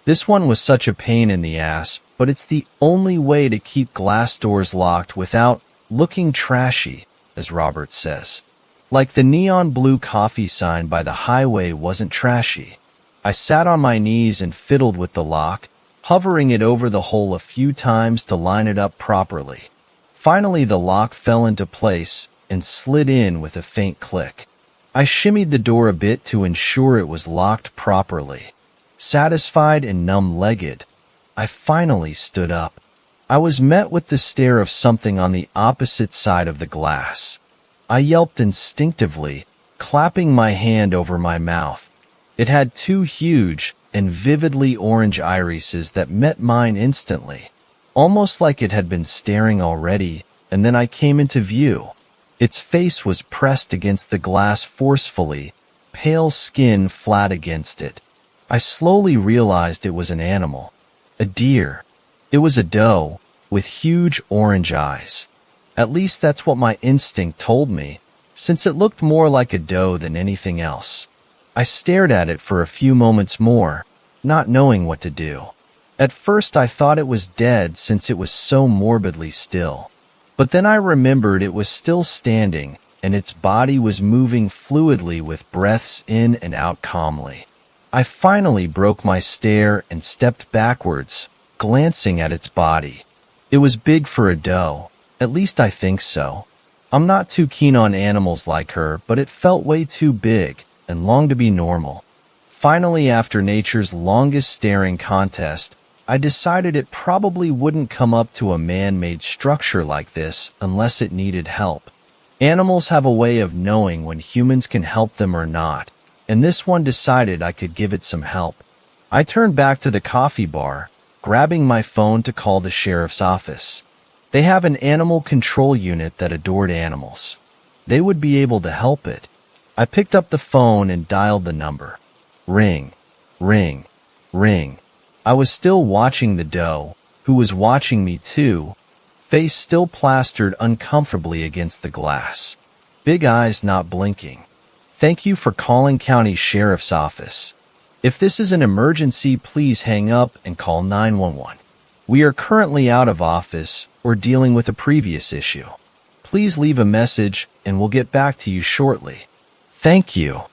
This one was such a pain in the ass, but it's the only way to keep glass doors locked without looking trashy, as Robert says. Like the neon blue coffee sign by the highway wasn't trashy. I sat on my knees and fiddled with the lock, hovering it over the hole a few times to line it up properly. Finally, the lock fell into place and slid in with a faint click. I shimmied the door a bit to ensure it was locked properly. Satisfied and numb-legged, I finally stood up. I was met with the stare of something on the opposite side of the glass. I yelped instinctively, clapping my hand over my mouth. It had two huge and vividly orange irises that met mine instantly, almost like it had been staring already, and then I came into view. Its face was pressed against the glass forcefully, pale skin flat against it. I slowly realized it was an animal. A deer. It was a doe, with huge orange eyes. At least that's what my instinct told me, since it looked more like a doe than anything else. I stared at it for a few moments more, not knowing what to do. At first I thought it was dead since it was so morbidly still. But then I remembered it was still standing, and its body was moving fluidly with breaths in and out calmly. I finally broke my stare and stepped backwards, glancing at its body. It was big for a doe, at least I think so. I'm not too keen on animals like her, but it felt way too big and long to be normal. Finally, after nature's longest staring contest, I decided it probably wouldn't come up to a man-made structure like this unless it needed help. Animals have a way of knowing when humans can help them or not, and this one decided I could give it some help. I turned back to the coffee bar, grabbing my phone to call the sheriff's office. They have an animal control unit that adored animals. They would be able to help it. I picked up the phone and dialed the number. Ring, ring, ring. I was still watching the doe, who was watching me too, face still plastered uncomfortably against the glass. Big eyes not blinking. Thank you for calling County Sheriff's Office. If this is an emergency, please hang up and call 911. We are currently out of office or dealing with a previous issue. Please leave a message and we'll get back to you shortly. Thank you.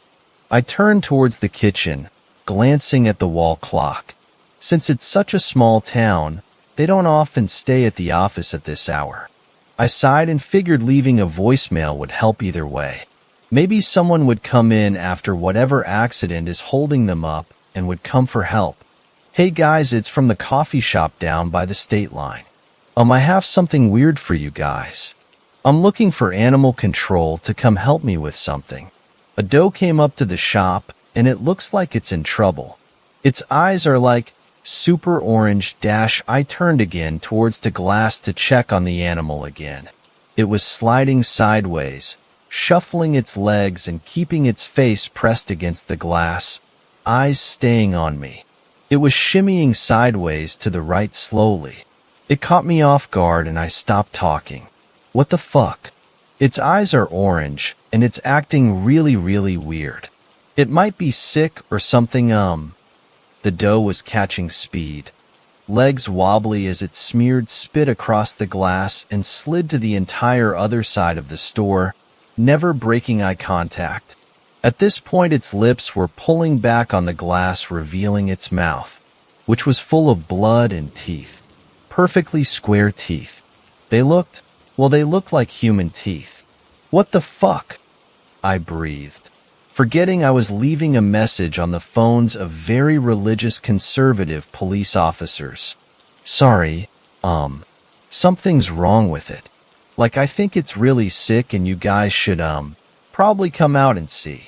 I turned towards the kitchen, glancing at the wall clock. Since it's such a small town, they don't often stay at the office at this hour. I sighed and figured leaving a voicemail would help either way. Maybe someone would come in after whatever accident is holding them up and would come for help. Hey guys, it's from the coffee shop down by the state line. I have something weird for you guys. I'm looking for animal control to come help me with something. A doe came up to the shop and it looks like it's in trouble. Its eyes are like super orange dash. I turned again towards the glass to check on the animal again. It was sliding sideways, shuffling its legs and keeping its face pressed against the glass, eyes staying on me. It was shimmying sideways to the right slowly. It caught me off guard and I stopped talking. What the fuck? Its eyes are orange and it's acting really weird. It might be sick or something. The doe was catching speed. Legs wobbly as it smeared spit across the glass and slid to the entire other side of the store, never breaking eye contact. At this point, its lips were pulling back on the glass, revealing its mouth, which was full of blood and teeth. Perfectly square teeth. They looked like human teeth. What the fuck? I breathed, forgetting I was leaving a message on the phones of very religious conservative police officers. Sorry, something's wrong with it. Like, I think it's really sick and you guys should, probably come out and see.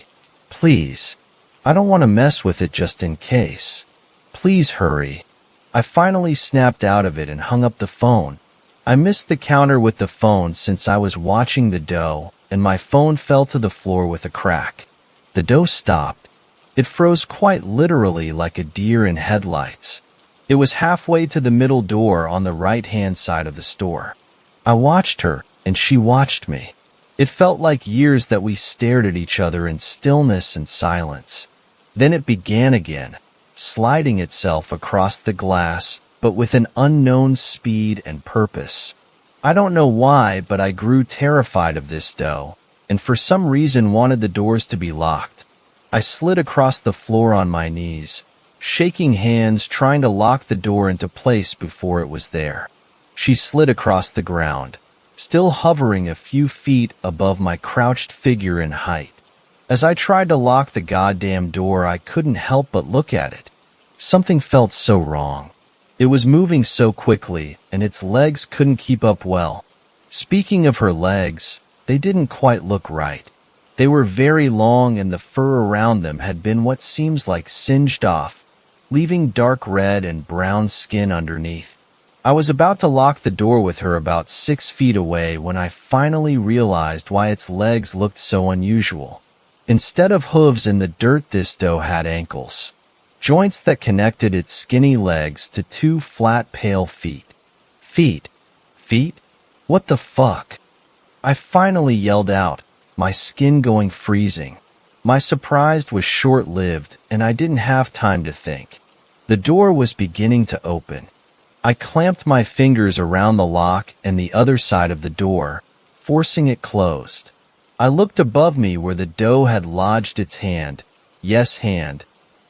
Please. I don't want to mess with it just in case. Please hurry. I finally snapped out of it and hung up the phone. I missed the counter with the phone since I was watching the doe, and my phone fell to the floor with a crack. The doe stopped. It froze quite literally like a deer in headlights. It was halfway to the middle door on the right-hand side of the store. I watched her, and she watched me. It felt like years that we stared at each other in stillness and silence. Then it began again, sliding itself across the glass, but with an unknown speed and purpose. I don't know why, but I grew terrified of this doe, and for some reason wanted the doors to be locked. I slid across the floor on my knees, shaking hands trying to lock the door into place before it was there. She slid across the ground, still hovering a few feet above my crouched figure in height. As I tried to lock the goddamn door, I couldn't help but look at it. Something felt so wrong. It was moving so quickly, and its legs couldn't keep up well. Speaking of her legs, they didn't quite look right. They were very long, and the fur around them had been what seems like singed off, leaving dark red and brown skin underneath. I was about to lock the door with her about 6 feet away when I finally realized why its legs looked so unusual. Instead of hooves in the dirt, this doe had ankles. Joints that connected its skinny legs to 2 flat, pale feet. Feet? What the fuck? I finally yelled out, my skin going freezing. My surprise was short-lived, and I didn't have time to think. The door was beginning to open. I clamped my fingers around the lock and the other side of the door, forcing it closed. I looked above me where the doe had lodged its hand, yes hand,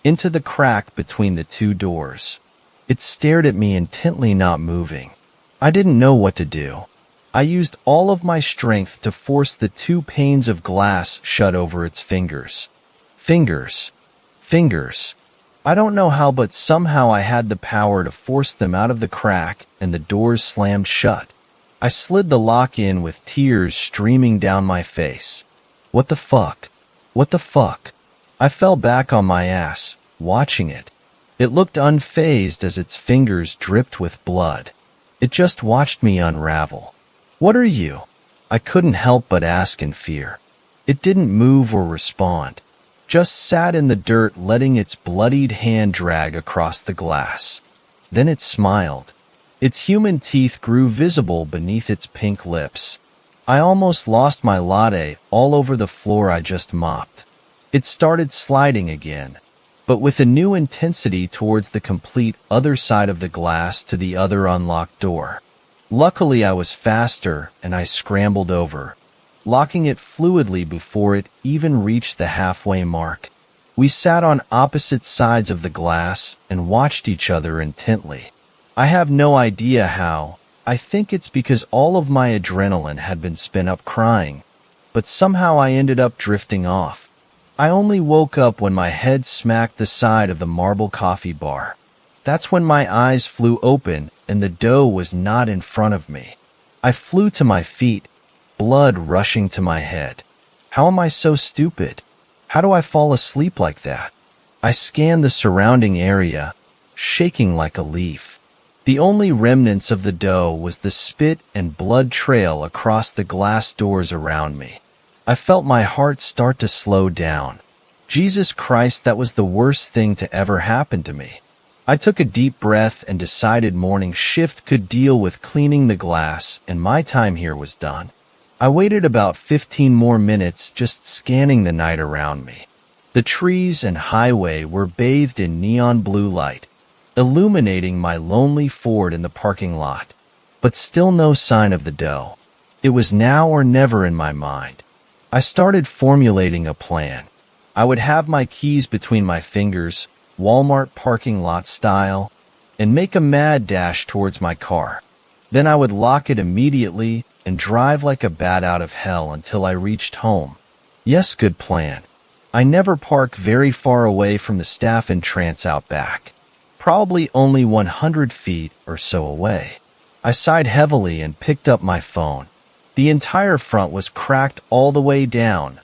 into the crack between the 2 doors. It stared at me intently, not moving. I didn't know what to do. I used all of my strength to force the 2 panes of glass shut over its fingers. Fingers. I don't know how, but somehow I had the power to force them out of the crack, and the doors slammed shut. I slid the lock in with tears streaming down my face. What the fuck? I fell back on my ass, watching it. It looked unfazed as its fingers dripped with blood. It just watched me unravel. What are you? I couldn't help but ask in fear. It didn't move or respond, just sat in the dirt, letting its bloodied hand drag across the glass. Then it smiled. Its human teeth grew visible beneath its pink lips. I almost lost my latte all over the floor I just mopped. It started sliding again, but with a new intensity towards the complete other side of the glass to the other unlocked door. Luckily, I was faster, and I scrambled over, locking it fluidly before it even reached the halfway mark. We sat on opposite sides of the glass and watched each other intently. I have no idea how. I think it's because all of my adrenaline had been spent up crying, but somehow I ended up drifting off. I only woke up when my head smacked the side of the marble coffee bar. That's when my eyes flew open and the doe was not in front of me. I flew to my feet, blood rushing to my head. How am I so stupid? How do I fall asleep like that? I scanned the surrounding area, shaking like a leaf. The only remnants of the doe was the spit and blood trail across the glass doors around me. I felt my heart start to slow down. Jesus Christ, that was the worst thing to ever happen to me. I took a deep breath and decided morning shift could deal with cleaning the glass, and my time here was done. I waited about 15 more minutes, just scanning the night around me. The trees and highway were bathed in neon blue light, illuminating my lonely Ford in the parking lot. But still no sign of the doe. It was now or never in my mind. I started formulating a plan. I would have my keys between my fingers, Walmart parking lot style, and make a mad dash towards my car. Then I would lock it immediately and drive like a bat out of hell until I reached home. Yes, good plan. I never park very far away from the staff entrance out back. Probably only 100 feet or so away. I sighed heavily and picked up my phone. The entire front was cracked all the way down.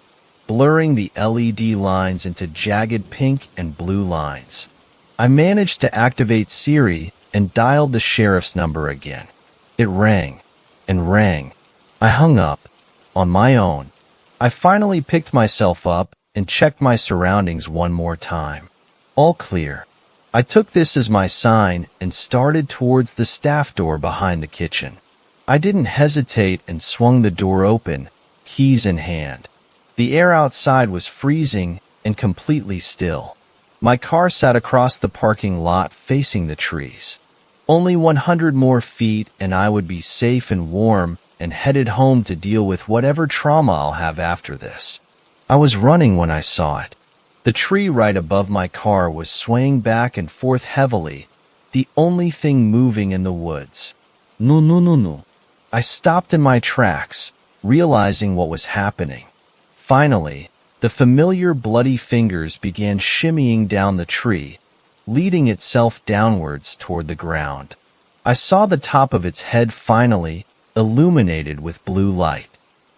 blurring the LED lines into jagged pink and blue lines. I managed to activate Siri and dialed the sheriff's number again. It rang and rang. I hung up on my own. I finally picked myself up and checked my surroundings one more time. All clear. I took this as my sign and started towards the staff door behind the kitchen. I didn't hesitate and swung the door open, keys in hand. The air outside was freezing and completely still. My car sat across the parking lot facing the trees. Only 100 more feet and I would be safe and warm and headed home to deal with whatever trauma I'll have after this. I was running when I saw it. The tree right above my car was swaying back and forth heavily, the only thing moving in the woods. No. I stopped in my tracks, realizing what was happening. Finally, the familiar bloody fingers began shimmying down the tree, leading itself downwards toward the ground. I saw the top of its head finally, illuminated with blue light.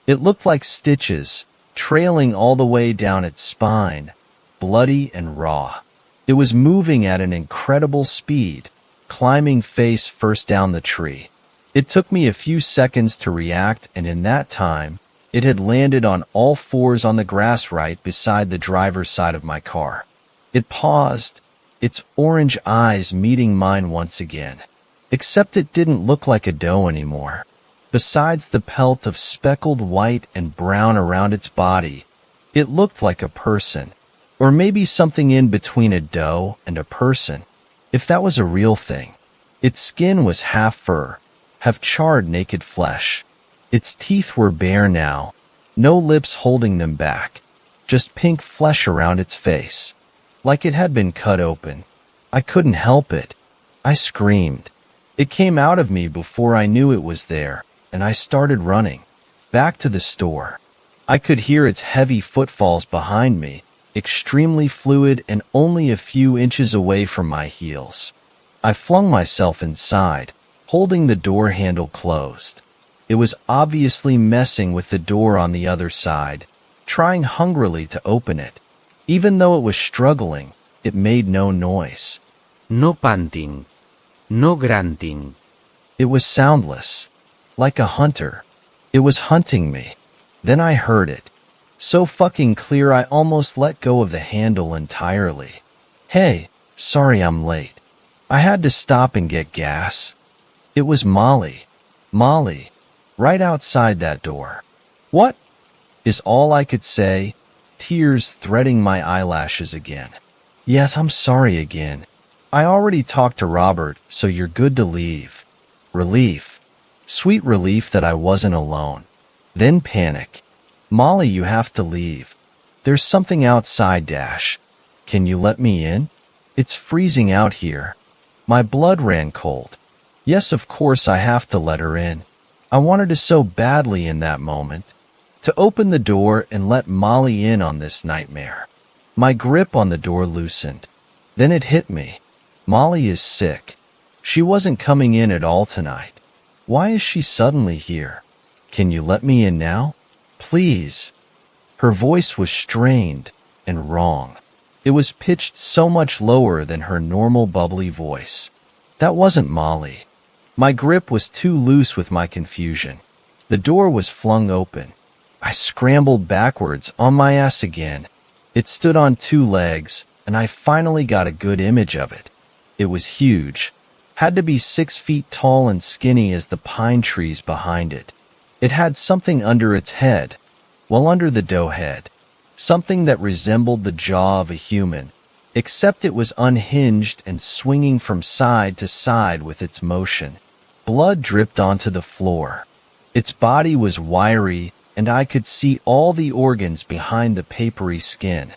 It looked like stitches, trailing all the way down its spine, bloody and raw. It was moving at an incredible speed, climbing face first down the tree. It took me a few seconds to react, and in that time, it had landed on all fours on the grass right beside the driver's side of my car. It paused, its orange eyes meeting mine once again. Except it didn't look like a doe anymore. Besides the pelt of speckled white and brown around its body, it looked like a person. Or maybe something in between a doe and a person, if that was a real thing. Its skin was half fur, half charred naked flesh. Its teeth were bare now, no lips holding them back, just pink flesh around its face, like it had been cut open. I couldn't help it. I screamed. It came out of me before I knew it was there, and I started running, back to the store. I could hear its heavy footfalls behind me, extremely fluid and only a few inches away from my heels. I flung myself inside, holding the door handle closed. It was obviously messing with the door on the other side, trying hungrily to open it. Even though it was struggling, it made no noise. No panting. No grunting. It was soundless, like a hunter. It was hunting me. Then I heard it. So fucking clear I almost let go of the handle entirely. Hey, sorry I'm late. I had to stop and get gas. It was Molly. Molly. Right outside that door. What? Is all I could say, tears threading my eyelashes again. Yes, I'm sorry again. I already talked to Robert, so you're good to leave. Relief. Sweet relief that I wasn't alone. Then panic. Molly, you have to leave. There's something outside, Dash. Can you let me in? It's freezing out here. My blood ran cold. Yes, of course I have to let her in. I wanted to so badly in that moment. To open the door and let Molly in on this nightmare. My grip on the door loosened. Then it hit me. Molly is sick. She wasn't coming in at all tonight. Why is she suddenly here? Can you let me in now? Please. Her voice was strained and wrong. It was pitched so much lower than her normal bubbly voice. That wasn't Molly. My grip was too loose with my confusion. The door was flung open. I scrambled backwards on my ass again. It stood on two legs, and I finally got a good image of it. It was huge. Had to be 6 feet tall and skinny as the pine trees behind it. It had something under its head, well under the doe head. Something that resembled the jaw of a human, except it was unhinged and swinging from side to side with its motion. Blood dripped onto the floor. Its body was wiry, and I could see all the organs behind the papery skin.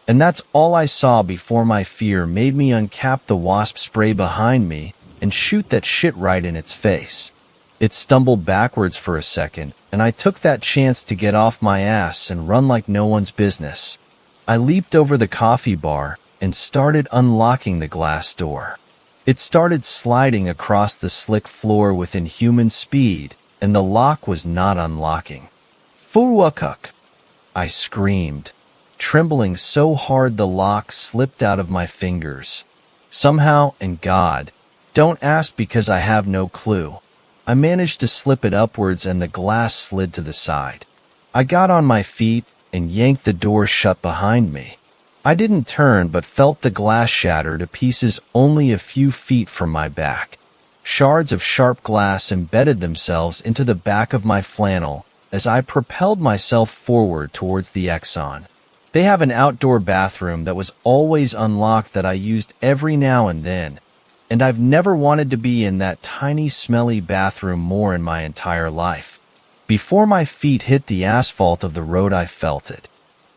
And that's all I saw before my fear made me uncap the wasp spray behind me and shoot that shit right in its face. It stumbled backwards for a second, and I took that chance to get off my ass and run like no one's business. I leaped over the coffee bar and started unlocking the glass door. It started sliding across the slick floor with inhuman speed, and the lock was not unlocking. Fuwakuk. I screamed, trembling so hard the lock slipped out of my fingers. Somehow, and God, don't ask because I have no clue, I managed to slip it upwards and the glass slid to the side. I got on my feet and yanked the door shut behind me. I didn't turn but felt the glass shatter to pieces only a few feet from my back. Shards of sharp glass embedded themselves into the back of my flannel as I propelled myself forward towards the Exxon. They have an outdoor bathroom that was always unlocked that I used every now and then, and I've never wanted to be in that tiny smelly bathroom more in my entire life. Before my feet hit the asphalt of the road I felt it.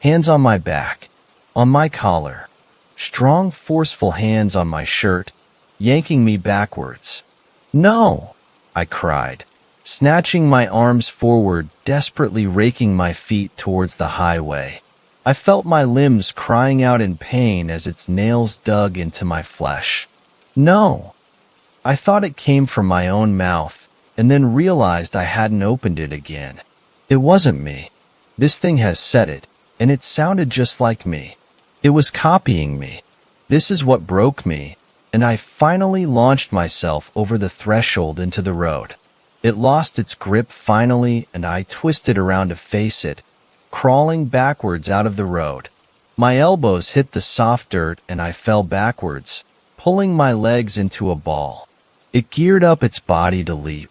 Hands on my back, on my collar, strong forceful hands on my shirt, yanking me backwards. "No!" I cried, snatching my arms forward, desperately raking my feet towards the highway. I felt my limbs crying out in pain as its nails dug into my flesh. "No!" I thought it came from my own mouth, and then realized I hadn't opened it again. It wasn't me. This thing has said it, and it sounded just like me. It was copying me. This is what broke me, and I finally launched myself over the threshold into the road. It lost its grip finally, and I twisted around to face it, crawling backwards out of the road. My elbows hit the soft dirt and I fell backwards, pulling my legs into a ball. It geared up its body to leap.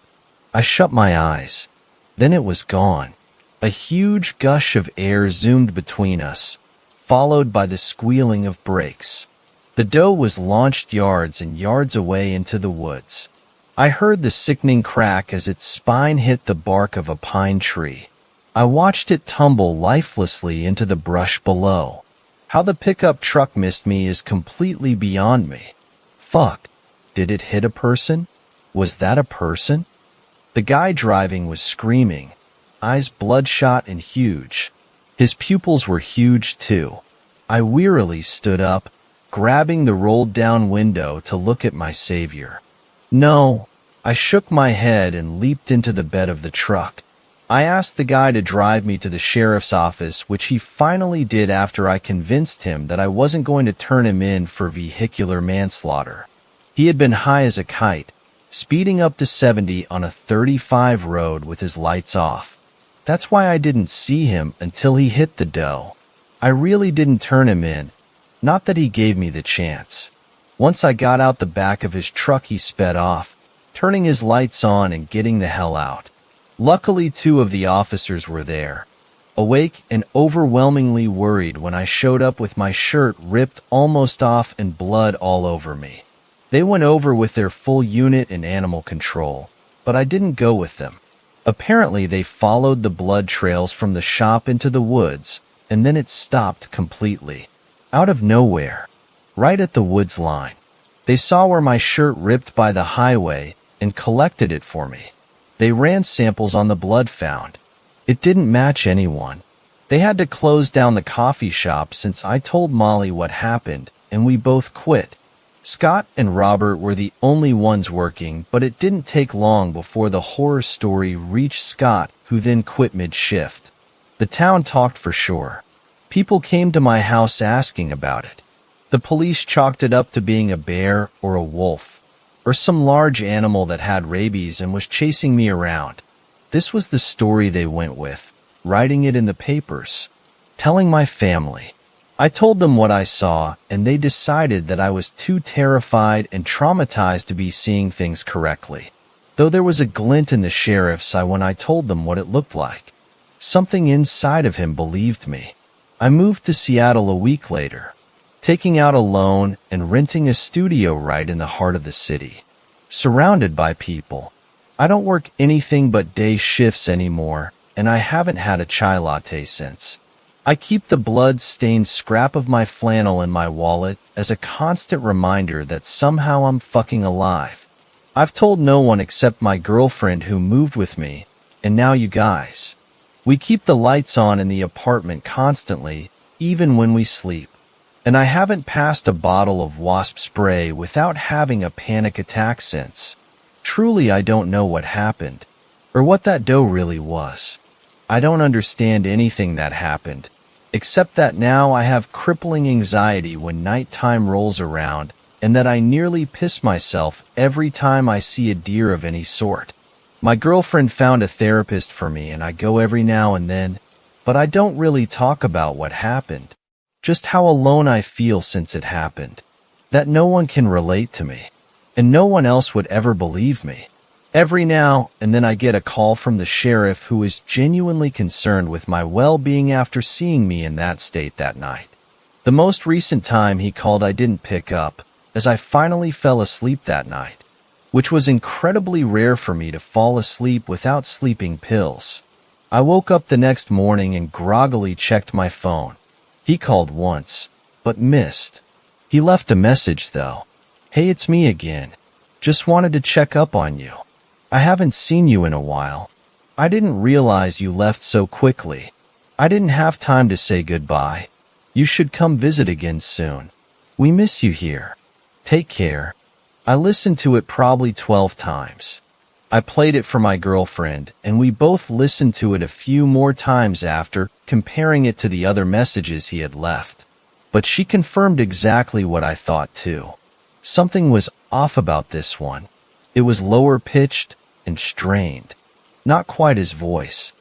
I shut my eyes. Then it was gone. A huge gush of air zoomed between us, followed by the squealing of brakes. The doe was launched yards and yards away into the woods. I heard the sickening crack as its spine hit the bark of a pine tree. I watched it tumble lifelessly into the brush below. How the pickup truck missed me is completely beyond me. Fuck. Did it hit a person? Was that a person? The guy driving was screaming, eyes bloodshot and huge. His pupils were huge too. I wearily stood up, grabbing the rolled-down window to look at my savior. No. I shook my head and leaped into the bed of the truck. I asked the guy to drive me to the sheriff's office, which he finally did after I convinced him that I wasn't going to turn him in for vehicular manslaughter. He had been high as a kite, speeding up to 70 on a 35 road with his lights off. That's why I didn't see him until he hit the doe. I really didn't turn him in, not that he gave me the chance. Once I got out the back of his truck, he sped off, turning his lights on and getting the hell out. Luckily, 2 of the officers were there, awake and overwhelmingly worried when I showed up with my shirt ripped almost off and blood all over me. They went over with their full unit and animal control, but I didn't go with them. Apparently, they followed the blood trails from the shop into the woods, and then it stopped completely. Out of nowhere, right at the woods line. They saw where my shirt ripped by the highway and collected it for me. They ran samples on the blood found. It didn't match anyone. They had to close down the coffee shop since I told Molly what happened, and we both quit. Scott and Robert were the only ones working, but it didn't take long before the horror story reached Scott, who then quit mid-shift. The town talked for sure. People came to my house asking about it. The police chalked it up to being a bear or a wolf, or some large animal that had rabies and was chasing me around. This was the story they went with, writing it in the papers, telling my family. I told them what I saw, and they decided that I was too terrified and traumatized to be seeing things correctly. Though there was a glint in the sheriff's eye when I told them what it looked like. Something inside of him believed me. I moved to Seattle a week later, taking out a loan and renting a studio right in the heart of the city, surrounded by people. I don't work anything but day shifts anymore, and I haven't had a chai latte since. I keep the blood-stained scrap of my flannel in my wallet as a constant reminder that somehow I'm fucking alive. I've told no one except my girlfriend who moved with me, and now you guys. We keep the lights on in the apartment constantly, even when we sleep. And I haven't passed a bottle of wasp spray without having a panic attack since. Truly, I don't know what happened, or what that doe really was. I don't understand anything that happened, except that now I have crippling anxiety when nighttime rolls around and that I nearly piss myself every time I see a deer of any sort. My girlfriend found a therapist for me and I go every now and then, but I don't really talk about what happened, just how alone I feel since it happened, that no one can relate to me, and no one else would ever believe me. Every now and then I get a call from the sheriff who is genuinely concerned with my well-being after seeing me in that state that night. The most recent time he called I didn't pick up, as I finally fell asleep that night, which was incredibly rare for me to fall asleep without sleeping pills. I woke up the next morning and groggily checked my phone. He called once, but missed. He left a message though. "Hey, it's me again. Just wanted to check up on you. I haven't seen you in a while. I didn't realize you left so quickly. I didn't have time to say goodbye. You should come visit again soon. We miss you here. Take care." I listened to it probably 12 times. I played it for my girlfriend, and we both listened to it a few more times after, comparing it to the other messages he had left. But she confirmed exactly what I thought too. Something was off about this one. It was lower pitched and strained. Not quite his voice,